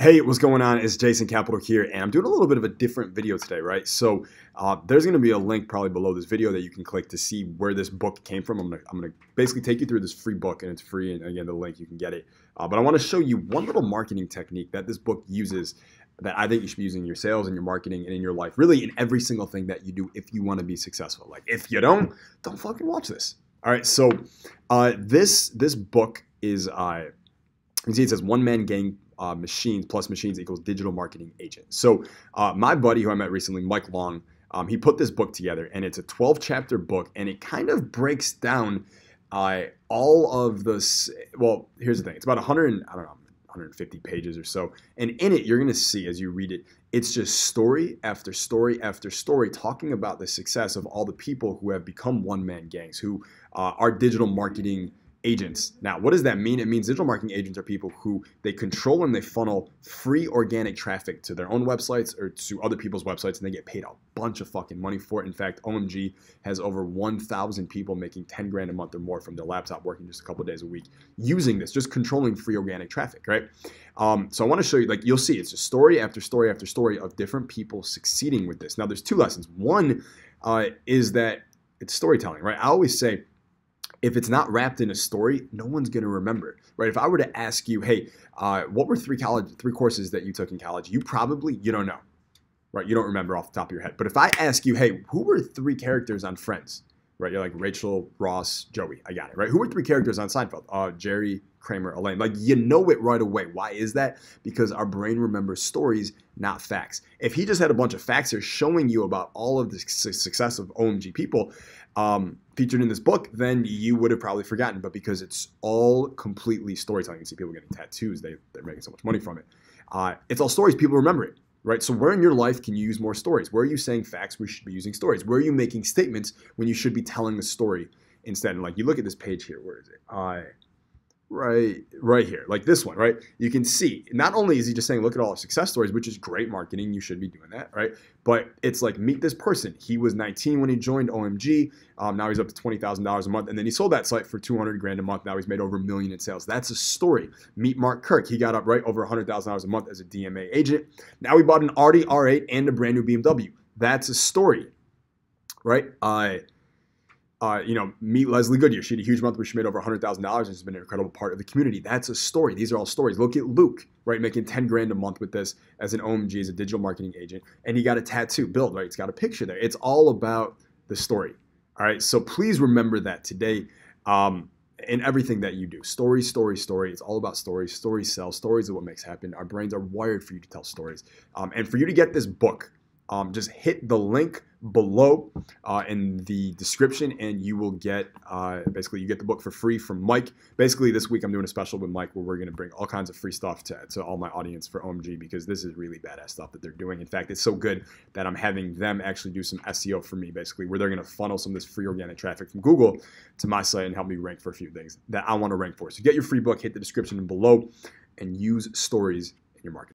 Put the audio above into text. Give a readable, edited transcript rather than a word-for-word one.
Hey, what's going on? It's Jason Capital here, and I'm doing a little bit of a different video today, right? So there's going to be a link probably below this video that you can click to see where this book came from. I'm gonna basically take you through this free book, and it's free, and again, the link, you can get it. But I want to show you one little marketing technique that this book uses that I think you should be using in your sales and your marketing and in your life, really in every single thing that you do if you want to be successful. Like, if you don't fucking watch this. All right, so this book is, you can see it says One Man Gang Machines plus Machines equals Digital Marketing Agent. So my buddy who I met recently, Mike Long, he put this book together, and it's a 12-chapter book, and it kind of breaks down all of the, well, here's the thing. It's about 150 pages or so. And in it, you're going to see as you read it, it's just story after story after story talking about the success of all the people who have become one-man gangs, who are digital marketing agents. Now, what does that mean? It means digital marketing agents are people who they control and they funnel free organic traffic to their own websites or to other people's websites, and they get paid a bunch of fucking money for it. In fact, OMG has over 1,000 people making 10 grand a month or more from their laptop, working just a couple of days a week, using this, just controlling free organic traffic, right? So I want to show you, like, you'll see it's just story after story after story of different people succeeding with this. Now, there's two lessons. One is that it's storytelling, right? I always say, if it's not wrapped in a story, no one's going to remember, right? If I were to ask you, hey, what were three courses that you took in college? You don't know, right? You don't remember off the top of your head. But if I ask you, hey, who were three characters on Friends, right? You're like Rachel, Ross, Joey. I got it, right? Who were three characters on Seinfeld? Jerry, Kramer, Elaine. Like, you know it right away. Why is that? Because our brain remembers stories, not facts. If he just had a bunch of facts here showing you about all of the success of OMG people featured in this book, then you would have probably forgotten. But because it's all completely storytelling, you can see people getting tattoos. They're making so much money from it. It's all stories. People remember it, right? So where in your life can you use more stories? Where are you saying facts? We should be using stories. Where are you making statements when you should be telling the story instead? And like, you look at this page here. Where is it? Right here, like this one, right? You can see, not only is he just saying, look at all our success stories, which is great marketing. You should be doing that, right? But it's like, meet this person. He was 19 when he joined OMG. Now he's up to $20,000 a month. And then he sold that site for 200 grand a month. Now he's made over $1 million in sales. That's a story. Meet Mark Kirk. He got up right over $100,000 a month as a DMA agent. Now he bought an Audi R8 and a brand new BMW. That's a story, right? Meet Leslie Goodyear. She had a huge month where she made over $100,000 and has been an incredible part of the community. That's a story. These are all stories. Look at Luke, right? Making 10 grand a month with this as an OMG, as a digital marketing agent. And he got a tattoo build, right? It's got a picture there. It's all about the story. All right. So please remember that today in everything that you do. Story, story, story. It's all about stories. Stories sell. Stories are what makes happen. Our brains are wired for you to tell stories. And for you to get this book, just hit the link below in the description, and you will get basically, you get the book for free from Mike. Basically, this week I'm doing a special with Mike where we're going to bring all kinds of free stuff to all my audience for OMG, because this is really badass stuff that they're doing. In fact, it's so good that I'm having them actually do some SEO for me, basically, where they're going to funnel some of this free organic traffic from Google to my site and help me rank for a few things that I want to rank for. So get your free book, hit the description below, and use stories in your marketing.